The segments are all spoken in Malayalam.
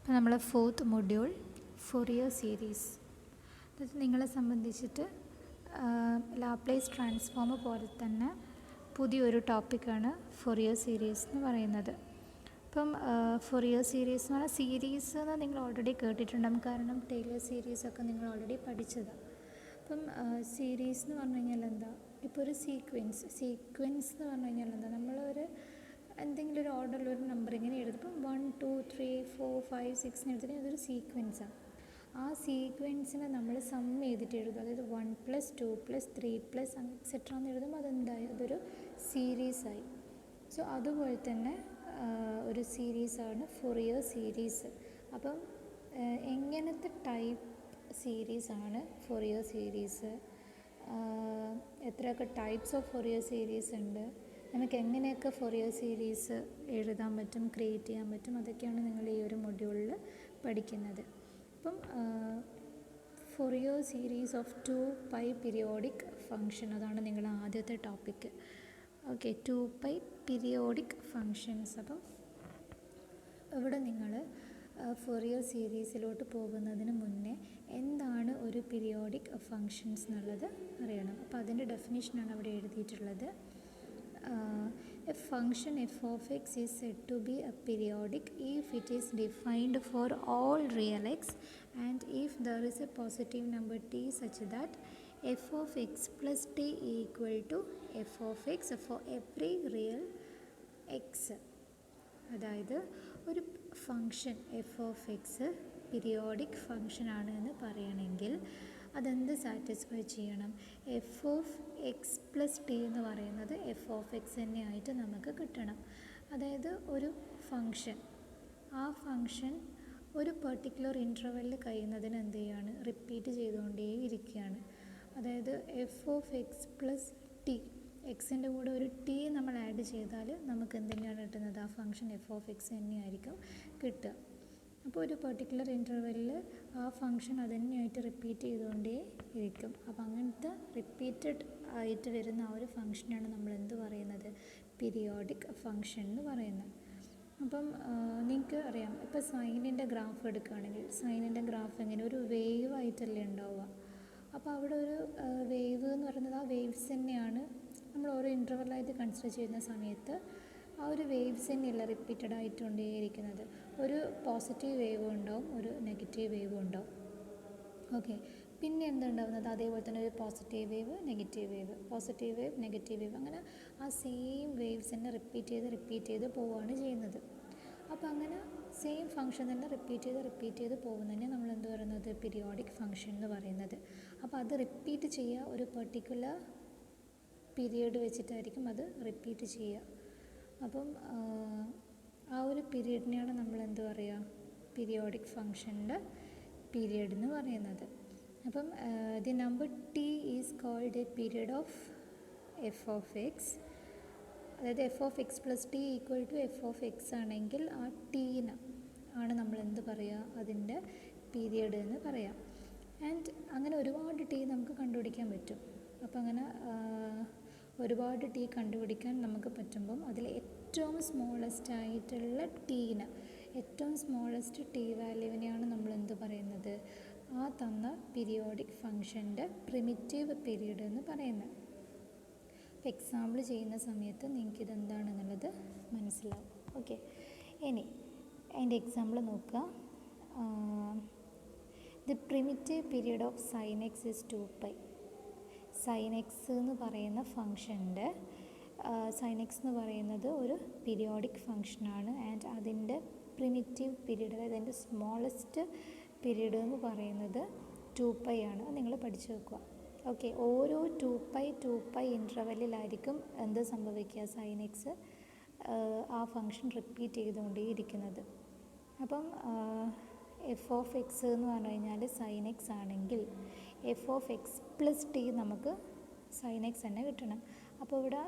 ഇപ്പോൾ നമ്മളെ ഫോർത്ത് മൊഡ്യൂൾ ഫൊറിയർ സീരീസ്. അത് നിങ്ങളെ സംബന്ധിച്ചിട്ട് ലാപ്ലേസ് ട്രാൻസ്ഫോം പോലെ തന്നെ പുതിയൊരു ടോപ്പിക്കാണ് ഫൊറിയർ സീരീസ് എന്ന് പറയുന്നത്. ഇപ്പം ഫൊറിയർ സീരീസ് എന്ന് പറഞ്ഞാൽ സീരീസ് എന്ന് നിങ്ങൾ ഓൾറെഡി കേട്ടിട്ടുണ്ടാകും, കാരണം ടൈലർ സീരീസൊക്കെ നിങ്ങൾ ഓൾറെഡി പഠിച്ചതാണ്. അപ്പം സീരീസ് എന്ന് പറഞ്ഞു കഴിഞ്ഞാൽ എന്താ, ഇപ്പോൾ ഒരു സീക്വൻസ് എന്ന് പറഞ്ഞു കഴിഞ്ഞാൽ എന്താ, നമ്മളൊരു എന്തെങ്കിലും ഒരു ഓർഡറിൽ ഒരു നമ്പർ ഇങ്ങനെ എഴുതും. ഇപ്പം 1 2 3 4 5 6 എഴുതിയിട്ട് അതൊരു സീക്വൻസാണ്. ആ സീക്വൻസിനെ നമ്മൾ സം ചെയ്തിട്ട് എഴുതും, അതായത് 1 + 2 + 3 എക്സെട്ര എന്ന് എഴുതുമ്പോൾ അതെന്തായി, അതൊരു സീരീസായി. സോ അതുപോലെ തന്നെ ഒരു സീരീസാണ് ഫൊറിയർ സീരീസ്. അപ്പം എങ്ങനത്തെ ടൈപ്പ് സീരീസാണ് ഫൊറിയർ സീരീസ്, എത്രയൊക്കെ ടൈപ്സ് ഓഫ് ഫൊറിയർ സീരീസ് ഉണ്ട്, നമുക്ക് എങ്ങനെയൊക്കെ ഫൊറിയർ സീരീസ് എഴുതാൻ പറ്റും, ക്രിയേറ്റ് ചെയ്യാൻ പറ്റും, അതൊക്കെയാണ് നിങ്ങൾ ഈ ഒരു മൊഡ്യൂളിൽ പഠിക്കുന്നത്. അപ്പം Fourier series of 2π periodic function, അതാണ് നിങ്ങളുടെ ആദ്യത്തെ ടോപ്പിക്ക്. Okay, 2π periodic functions. അപ്പം ഇവിടെ നിങ്ങൾ ഫൊറിയർ സീരീസിലോട്ട് പോകുന്നതിന് മുന്നേ എന്താണ് ഒരു പീരിയോഡിക് ഫങ്ഷൻസ് എന്നുള്ളത് അറിയണം. അപ്പോൾ അതിൻ്റെ ഡെഫിനിഷനാണ് അവിടെ എഴുതിയിട്ടുള്ളത്. A function f of x is said to be a periodic if it is defined for all real x and if there is a positive number t such that f of x plus t equal to f of x for every real x. അതായത് ഒരു function F of X periodic function ആണ് എന്ന് പറയണമെങ്കിൽ അതെന്ത് സാറ്റിസ്ഫൈ ചെയ്യണം, F of X plus T എന്ന് പറയുന്നത് എഫ് ഓഫ് എക്സ് തന്നെയായിട്ട് നമുക്ക് കിട്ടണം. അതായത് ഒരു ഫങ്ഷൻ, ആ ഫങ്ഷൻ ഒരു പെർട്ടിക്കുലർ ഇൻ്റർവെല്ലിൽ കഴിയുന്നതിന് എന്ത് ചെയ്യുകയാണ്, റിപ്പീറ്റ് ചെയ്തുകൊണ്ടേ ഇരിക്കുകയാണ്. അതായത് F of X plus T, എക്സിൻ്റെ കൂടെ ഒരു ടി നമ്മൾ ആഡ് ചെയ്താൽ നമുക്ക് എന്തെങ്കിലും കിട്ടുന്നത്, ആ ഫങ്ഷൻ എഫ് ഓഫ് എക്സ് തന്നെയായിരിക്കും കിട്ടുക. അപ്പോൾ ഒരു പെർട്ടിക്കുലർ ഇൻ്റർവെല്ലിൽ ആ ഫങ്ഷൻ അതുതന്നെയായിട്ട് റിപ്പീറ്റ് ചെയ്തുകൊണ്ടേ ഇരിക്കും. അപ്പോൾ അങ്ങനത്തെ റിപ്പീറ്റഡ് ആയിട്ട് വരുന്ന ആ ഒരു ഫങ്ഷനാണ് നമ്മൾ എന്ത് പറയുന്നത്, പീരിയോഡിക് ഫങ്ഷൻ എന്ന് പറയുന്നത്. അപ്പം നിങ്ങൾക്ക് അറിയാം, ഇപ്പോൾ സൈനിൻ്റെ ഗ്രാഫ് എടുക്കുകയാണെങ്കിൽ സൈനിൻ്റെ ഗ്രാഫ് എങ്ങനെ ഒരു വേവ് ആയിട്ടല്ലേ ഉണ്ടാവുക. അപ്പോൾ അവിടെ ഒരു വേവ് എന്ന് പറയുന്നത് ആ വേവ്സ് തന്നെയാണ് നമ്മൾ ഓരോ ഇൻ്റർവെല്ലായിട്ട് കൺസിഡർ ചെയ്യുന്ന സമയത്ത് ആ ഒരു വേവ്സ് തന്നെയല്ല റിപ്പീറ്റഡ് ആയിട്ടുകൊണ്ടേയിരിക്കുന്നത്. ഒരു പോസിറ്റീവ് വേവും ഉണ്ടാവും, ഒരു നെഗറ്റീവ് വേവും ഉണ്ടാവും. ഓക്കെ, പിന്നെ എന്തുണ്ടാവുന്നത്, അതേപോലെ തന്നെ ഒരു positive wave, negative wave, positive wave, negative wave, അങ്ങനെ ആ സെയിം വേവ്സ് തന്നെ റിപ്പീറ്റ് ചെയ്ത് പോവുകയാണ് ചെയ്യുന്നത്. അപ്പോൾ അങ്ങനെ സെയിം ഫങ്ഷൻ തന്നെ റിപ്പീറ്റ് ചെയ്ത് പോകുന്നതിനെ നമ്മൾ എന്ത് പറയുന്നത്, പീരിയോഡിക് ഫങ്ഷൻ എന്ന് പറയുന്നത്. അപ്പോൾ അത് റിപ്പീറ്റ് ചെയ്യുക, ഒരു പെർട്ടിക്കുലർ പീരിയഡ് വെച്ചിട്ടായിരിക്കും അത് റിപ്പീറ്റ് ചെയ്യുക. അപ്പം ആ ഒരു പീരിയഡിനെയാണ് നമ്മൾ എന്ത് പറയുക, പീരിയോഡിക് ഫങ്ഷൻ്റെ പീരിയഡ് എന്ന് പറയുന്നത്. അപ്പം the number T is called a period of F of X. അതായത് F of X plus T equal to F of X ആണെങ്കിൽ ആ ടീന് ആണ് നമ്മൾ എന്ത് പറയുക, അതിൻ്റെ പീരിയഡ് എന്ന് പറയാം. ആൻഡ് അങ്ങനെ ഒരുപാട് ടി നമുക്ക് കണ്ടുപിടിക്കാൻ പറ്റും. അപ്പം അങ്ങനെ ഒരുപാട് ടി കണ്ടുപിടിക്കാൻ നമുക്ക് പറ്റുമ്പം അതിൽ ഏറ്റവും സ്മോളസ്റ്റ് ആയിട്ടുള്ള ടീന്, ഏറ്റവും സ്മോളസ്റ്റ് ടി വാല്യൂവിനെയാണ് നമ്മൾ എന്ത് പറയുന്നത്, ആ തന്ന പീരിയോഡിക് ഫങ്ഷൻ്റെ പ്രിമിറ്റീവ് പീരീഡ് എന്ന് പറയുന്നത്. അപ്പോൾ എക്സാമ്പിൾ ചെയ്യുന്ന സമയത്ത് നിങ്ങൾക്ക് ഇതെന്താണെന്നുള്ളത് മനസ്സിലാവും. ഓക്കെ, ഇനി അതിൻ്റെ എക്സാമ്പിൾ നോക്കുക. The primitive period of sine X is 2π. Sine X എന്ന് പറയുന്ന ഫങ്ഷൻ്റെ സൈൻ എക്സ് എന്ന് പറയുന്നത് ഒരു പീരിയോഡിക് ഫങ്ഷനാണ്. ആൻഡ് അതിൻ്റെ പ്രിമിറ്റീവ് പീരീഡ്, അതായത് അതിൻ്റെ സ്മോളസ്റ്റ് പീരീഡ് എന്ന് പറയുന്നത് 2π ആണ്. അത് നിങ്ങൾ പഠിച്ചു വെക്കുക. ഓക്കെ, ഓരോ 2π ഇൻ്റർവെല്ലിലായിരിക്കും എന്ത് സംഭവിക്കുക, സൈൻ എക്സ് ആ ഫങ്ഷൻ റിപ്പീറ്റ് ചെയ്തുകൊണ്ടേ ഇരിക്കുന്നത്. അപ്പം എഫ് ഓഫ് എക്സ് എന്ന് പറഞ്ഞു കഴിഞ്ഞാൽ സൈൻ എക്സ് ആണെങ്കിൽ F of X plus T നമുക്ക് സൈൻ എക്സ് തന്നെ കിട്ടണം. അപ്പോൾ ഇവിടെ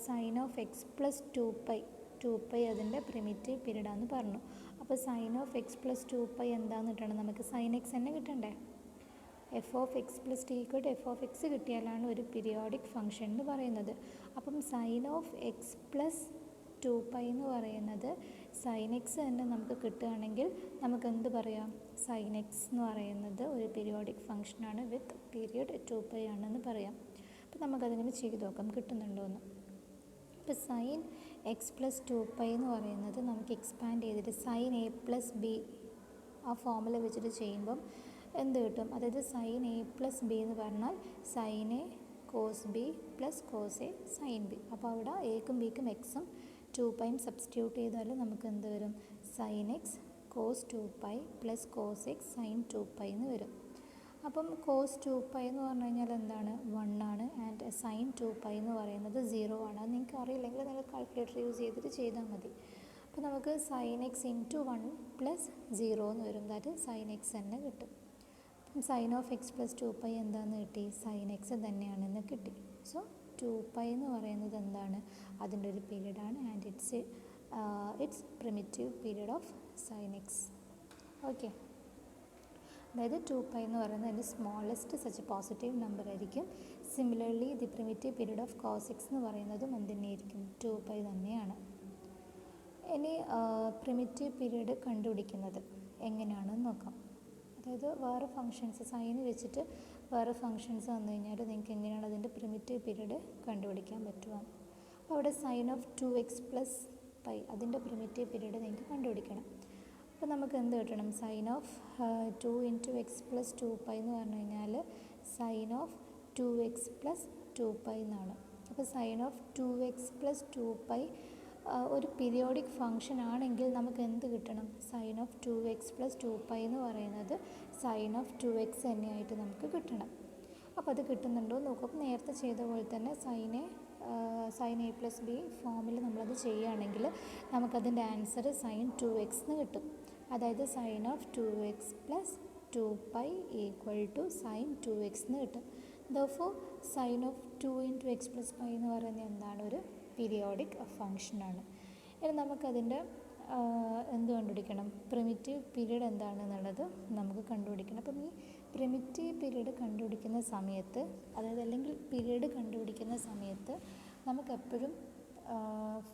സൈൻ ഓഫ് എക്സ് പ്ലസ് 2π അതിൻ്റെ പ്രിമിറ്റീവ് പീരീഡാണെന്ന് പറഞ്ഞു. അപ്പോൾ സൈൻ ഓഫ് എക്സ് പ്ലസ് 2π എന്താണെന്ന് കിട്ടണം, നമുക്ക് സൈൻ എക്സ് തന്നെ കിട്ടണ്ടേ. F of X plus T equal to F of X കിട്ടിയാലാണ് ഒരു പീരിയോഡിക് ഫങ്ഷൻ എന്ന് പറയുന്നത്. അപ്പം sine of X plus two pi എന്ന് പറയുന്നത് സൈൻ എക്സ് തന്നെ നമുക്ക് കിട്ടുകയാണെങ്കിൽ നമുക്ക് എന്ത് പറയാം, സൈൻ എക്സ് എന്ന് പറയുന്നത് ഒരു പീരിയോഡിക് ഫംഗ്ഷനാണ് വിത്ത് പീരിയഡ് ടു പൈ ആണെന്ന് പറയാം. അപ്പോൾ നമുക്കതിങ്ങനെ ചെയ്ത് നോക്കാം കിട്ടുന്നുണ്ടോ എന്ന്. ഇപ്പോൾ sine x plus two pi എന്ന് പറയുന്നത് നമുക്ക് എക്സ്പാൻഡ് ചെയ്തിട്ട് സൈൻ എ പ്ലസ് ബി ആ ഫോമുല വെച്ചിട്ട് ചെയ്യുമ്പം എന്ത് കിട്ടും, അതായത് സൈൻ എ പ്ലസ് ബി എന്ന് പറഞ്ഞാൽ sine A cos B plus cos A sine B. അപ്പോൾ അവിടെ എക്കും ബിക്കും എക്സും ടു പൈയും സബ്സ്റ്റിറ്റ്യൂട്ട് ചെയ്താൽ നമുക്ക് എന്ത് വരും, sine x cos two pi plus cos x sine two pi എന്ന് വരും. അപ്പം കോസ് ടു പൈ എന്ന് പറഞ്ഞു കഴിഞ്ഞാൽ എന്താണ്, 1 ആണ്. ആൻഡ് സൈൻ ടു പൈ എന്ന് പറയുന്നത് 0 ആണ്. അത് നിങ്ങൾക്ക് അറിയില്ലെങ്കിൽ നിങ്ങൾ കാൽക്കുലേറ്റർ യൂസ് ചെയ്തിട്ട് ചെയ്താൽ മതി. അപ്പോൾ നമുക്ക് സൈൻ എക്സ് ഇൻറ്റു 1 പ്ലസ് 0 എന്ന് വരും. ദാറ്റ് സൈൻ എക്സ് തന്നെ കിട്ടും. Sine of X plus two pi എന്താണെന്ന് കിട്ടി, സൈൻ എക്സ് തന്നെയാണെന്ന് കിട്ടി. സോ ടു പൈ എന്ന് പറയുന്നത് എന്താണ്, അതിൻ്റെ ഒരു പീരീഡാണ്. And it's primitive period of sine X. Okay, അതായത് ടു പൈ എന്ന് പറയുന്നത് അതിൻ്റെ സ്മോളസ്റ്റ് സച്ച് പോസിറ്റീവ് നമ്പർ ആയിരിക്കും. Similarly the primitive period of cos X എന്ന് പറയുന്നതും എന്ത് തന്നെയായിരിക്കും, ടു പൈ തന്നെയാണ്. ഇനി പ്രിമിറ്റീവ് പീരീഡ് കണ്ടുപിടിക്കുന്നത് എങ്ങനെയാണെന്ന് നോക്കാം. അതായത് വേറെ ഫങ്ഷൻസ് സൈന് വെച്ചിട്ട് വേറെ ഫങ്ഷൻസ് വന്നു കഴിഞ്ഞാൽ നിങ്ങൾക്ക് എങ്ങനെയാണ് അതിൻ്റെ പ്രിമിറ്റീവ് പീരീഡ് കണ്ടുപിടിക്കാൻ പറ്റുക. അപ്പോൾ അവിടെ sine of 2x plus pi അതിൻ്റെ പ്രിമിറ്റീവ് പീരീഡ് നിങ്ങൾക്ക് കണ്ടുപിടിക്കണം. അപ്പോൾ നമുക്ക് എന്ത് കിട്ടണം, sine of 2 into x plus 2 pi എന്ന് പറഞ്ഞു കഴിഞ്ഞാൽ sign of 2x plus 2 pi എന്നാണ്. അപ്പോൾ sine of 2x plus 2 pi ഒരു പീരിയോഡിക് ഫംഗ്ഷൻ ആണെങ്കിൽ നമുക്ക് എന്ത് കിട്ടണം, sine of 2x plus 2 pi എന്ന് പറയുന്നത് സൈൻ ഓഫ് 2x തന്നെയായിട്ട് നമുക്ക് കിട്ടണം. അപ്പോൾ അത് കിട്ടുന്നുണ്ടോ എന്ന് നോക്കും. അപ്പോൾ നേരത്തെ ചെയ്ത പോലെ തന്നെ സൈൻ എ പ്ലസ് ബി ഫോമിൽ നമ്മളത് ചെയ്യുകയാണെങ്കിൽ നമുക്കതിൻ്റെ ആൻസർ സൈൻ 2x എന്ന് കിട്ടും. അതായത് sine of 2x plus 2 pi equal to sine 2x എന്ന് കിട്ടും. Therefore sine of 2 into x plus pi എന്ന് പറയുന്നത് എന്താണ്, ഒരു പീരിയോഡിക് ഫംഗ്ഷനാണ്. ഇനി നമുക്കതിൻ്റെ എന്ത് കണ്ടുപിടിക്കണം, പ്രിമിറ്റീവ് പീരീഡ് എന്താണെന്നുള്ളത് നമുക്ക് കണ്ടുപിടിക്കണം. അപ്പം ഈ പ്രിമിറ്റീവ് പീരീഡ് കണ്ടുപിടിക്കുന്ന സമയത്ത്, അതായത് അല്ലെങ്കിൽ പീരീഡ് കണ്ടുപിടിക്കുന്ന സമയത്ത് നമുക്കെപ്പോഴും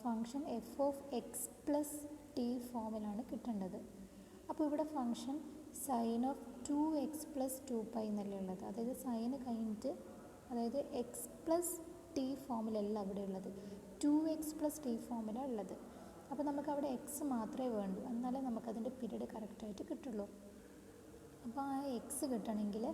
function F of X plus T ഫോമിലാണ് കിട്ടേണ്ടത്. അപ്പോൾ ഇവിടെ function sign of 2x plus 2 pi എന്നല്ലേ ഉള്ളത്. അതായത് സൈന് കഴിഞ്ഞിട്ട് അതായത് എക്സ് പ്ലസ് ടി ഫോമിലല്ല അവിടെ ഉള്ളത്, 2x പ്ലസ് ടി ഫോമിലാണ് ഉള്ളത്. അപ്പോൾ നമുക്കവിടെ എക്സ് മാത്രമേ വേണ്ടൂ, എന്നാലേ നമുക്കതിൻ്റെ പീരീഡ് കറക്റ്റായിട്ട് കിട്ടുള്ളൂ. അപ്പോൾ ആ എക്സ് കിട്ടണമെങ്കിൽ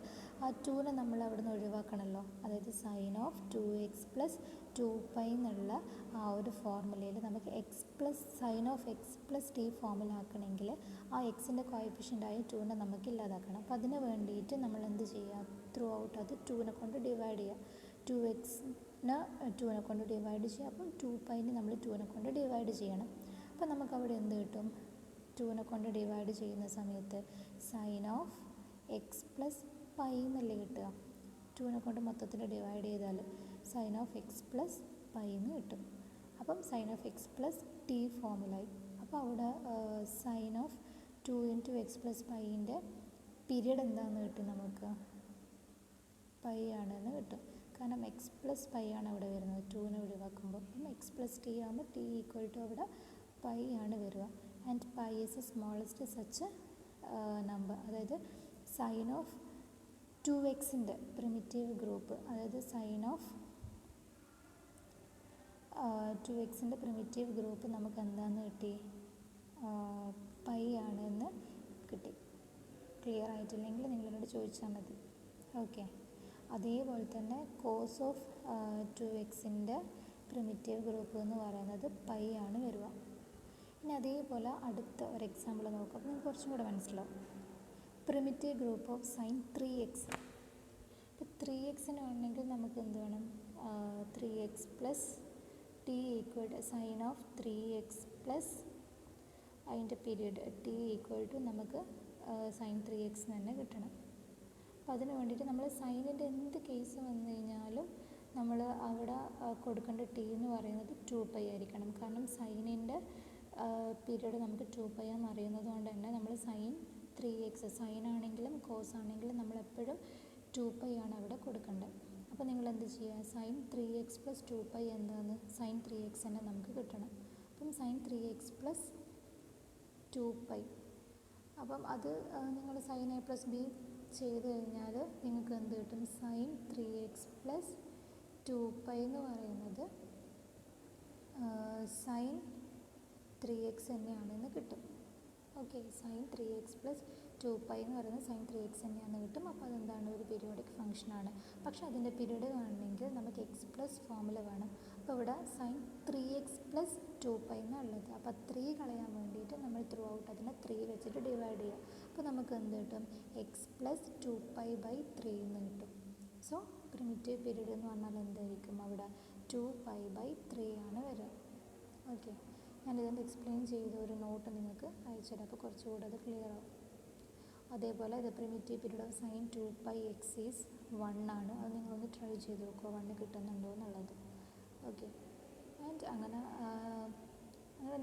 ആ 2നെ നമ്മൾ അവിടെ നിന്ന് ഒഴിവാക്കണമല്ലോ. അതായത് sine of 2x plus 2 pi എന്നുള്ള ആ ഒരു ഫോർമുലയിൽ നമുക്ക് x plus sine of X plus t ഫോമിലാക്കണമെങ്കിൽ ആ എക്സിൻ്റെ കോഎഫിഷ്യൻ്റായ 2നെ നമുക്ക് ഇല്ലാതാക്കണം. അപ്പോൾ അതിന് വേണ്ടിയിട്ട് നമ്മൾ എന്ത് ചെയ്യുക, ത്രൂ ഔട്ട് അത് 2നെ കൊണ്ട് ഡിവൈഡ് ചെയ്യുക. 2x-നെ 2നെ കൊണ്ട് ഡിവൈഡ് ചെയ്യുക. അപ്പം 2 പൈനെ നമ്മൾ 2നെ കൊണ്ട് ഡിവൈഡ് ചെയ്യണം. അപ്പോൾ നമുക്കവിടെ എന്ത് കിട്ടും, 2നെ കൊണ്ട് ഡിവൈഡ് ചെയ്യുന്ന സമയത്ത് sine of X plus pi എന്നല്ലേ കിട്ടുക. 2നെ കൊണ്ട് മൊത്തത്തിൽ ഡിവൈഡ് ചെയ്താൽ sine of X plus pi എന്ന് കിട്ടും. അപ്പം sine of X plus t ഫോമിലായി. അപ്പോൾ അവിടെ sine of 2 into x plus പൈൻ്റെ പീരീഡ് എന്താണെന്ന് കിട്ടും, നമുക്ക് പൈ ആണെന്ന് കിട്ടും. കാരണം എക്സ് പ്ലസ് പൈ ആണ് അവിടെ വരുന്നത് 2നെ ഒഴിവാക്കുമ്പോൾ. അപ്പം എക്സ് പ്ലസ് ടി ആകുമ്പോൾ ടി ഈക്വൽ ടു അവിടെ പൈ ആണ് വരിക. And pi is A smallest such number. അതായത് സൈൻ ഓഫ് 2xൻ്റെ പ്രിമിറ്റീവ് ഗ്രൂപ്പ്, അതായത് സൈൻ ഓഫ് 2xൻ്റെ പ്രിമിറ്റീവ് ഗ്രൂപ്പ് നമുക്ക് എന്താണെന്ന് കിട്ടി, പൈ ആണെന്ന് കിട്ടി. ക്ലിയർ ആയിട്ടില്ലെങ്കിൽ നിങ്ങളോട് ചോദിച്ചാൽ മതി. ഓക്കെ, അതേപോലെ തന്നെ കോസ് ഓഫ് 2xൻ്റെ പ്രിമിറ്റീവ് ഗ്രൂപ്പ് എന്ന് പറയുന്നത് പൈ ആണ് വരിക. ഇനി അതേപോലെ അടുത്ത ഒരു എക്സാമ്പിൾ നോക്കാം. അപ്പോൾ നിങ്ങൾക്ക് കുറച്ചും കൂടെ മനസ്സിലാവും. Primitive group of sine 3x. ഇപ്പോൾ 3xന് വേണമെങ്കിൽ നമുക്ക് എന്ത് വേണം, 3x plus T equal to sine of 3x plus അതിൻ്റെ പീരീഡ് ടി ഈക്വൽ ടു നമുക്ക് സൈൻ 3x തന്നെ കിട്ടണം. അപ്പോൾ അതിന് വേണ്ടിയിട്ട് നമ്മൾ സൈനിൻ്റെ എന്ത് കേസ് വന്നു കഴിഞ്ഞാലും നമ്മൾ അവിടെ കൊടുക്കേണ്ട ടി എന്ന് പറയുന്നത് 2 പൈ ആയിരിക്കണം. കാരണം സൈനിൻ്റെ പീരീഡ് നമുക്ക് 2 പൈ എന്ന് അറിയുന്നത് കൊണ്ട് തന്നെ നമ്മൾ സൈൻ 3x സൈൻ ആണെങ്കിലും കോസ് ആണെങ്കിലും നമ്മളെപ്പോഴും 2 പൈ ആണ് അവിടെ കൊടുക്കേണ്ടത്. അപ്പോൾ നിങ്ങൾ എന്ത് ചെയ്യുക, സൈൻ 3x പ്ലസ് 2 പൈ എന്താണെന്ന് സൈൻ 3x തന്നെ നമുക്ക് കിട്ടണം. അപ്പം സൈൻ 3x പ്ലസ് 2π. അപ്പം അത് നിങ്ങൾ സൈൻ എ പ്ലസ് ബി ചെയ്ത് കഴിഞ്ഞാൽ നിങ്ങൾക്ക് എന്ത് കിട്ടും? സൈൻ 3x പ്ലസ് 2π എന്ന് പറയുന്നത് സൈൻ 3x തന്നെയാണെന്ന് കിട്ടും. ഓക്കെ, സൈൻ 3x പ്ലസ് 2π എന്ന് പറയുന്നത് സൈൻ 3x തന്നെയാണെന്ന് കിട്ടും. അപ്പോൾ അതെന്താണ്? ഒരു പീരിയോഡിക് ഫംഗ്ഷനാണ്. പക്ഷേ അതിൻ്റെ പീരീഡ് കാണണമെങ്കിൽ നമുക്ക് എക്സ് പ്ലസ് ഫോമിൽ വേണം. അപ്പോൾ ഇവിടെ സൈൻ 3x പ്ലസ് 2π എന്നുള്ളത്. അപ്പോൾ 3 കളയാൻ വേണ്ടിയിട്ട് നമ്മൾ ത്രൂ ഔട്ട് അതിനെ 3 വെച്ചിട്ട് ഡിവൈഡ് ചെയ്യുക. അപ്പോൾ നമുക്ക് എന്ത് കിട്ടും? എക്സ് പ്ലസ് 2π/3 എന്ന് കിട്ടും. സോ പ്രിമിറ്റീവ് പീരീഡ് എന്ന് പറഞ്ഞാൽ എന്തായിരിക്കും? അവിടെ 2π/3 ആണ് വരിക. ഓക്കെ, ഞാനിതിൻ്റെ എക്സ്പ്ലെയിൻ ചെയ്ത ഒരു നോട്ട് നിങ്ങൾക്ക് അയച്ചുതരാം. അപ്പോൾ കുറച്ചുകൂടെ അത് ക്ലിയർ ആവും. അതേപോലെ ഇത് primitive period of sign 2πx is 1 ആണ്. അത് നിങ്ങളൊന്ന് ട്രൈ ചെയ്ത് നോക്കുക 1 കിട്ടുന്നുണ്ടോ എന്നുള്ളത്. ഓക്കെ, ആൻഡ് അങ്ങനെ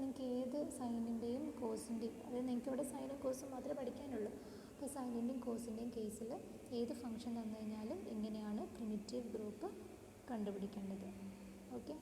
നിങ്ങൾക്ക് ഏത് സൈനിൻ്റെയും കോസിൻ്റെയും, അതായത് നിങ്ങൾക്ക് ഇവിടെ സൈനും കോസും മാത്രമേ പഠിക്കാനുള്ളൂ. അപ്പോൾ സൈനിൻ്റെയും കോസിൻ്റെയും കേസിൽ ഏത് ഫംഗ്ഷൻ തന്നു കഴിഞ്ഞാലും എങ്ങനെയാണ് പ്രിമിറ്റീവ് ഗ്രൂപ്പ് കണ്ടുപിടിക്കേണ്ടത്. ഓക്കെ.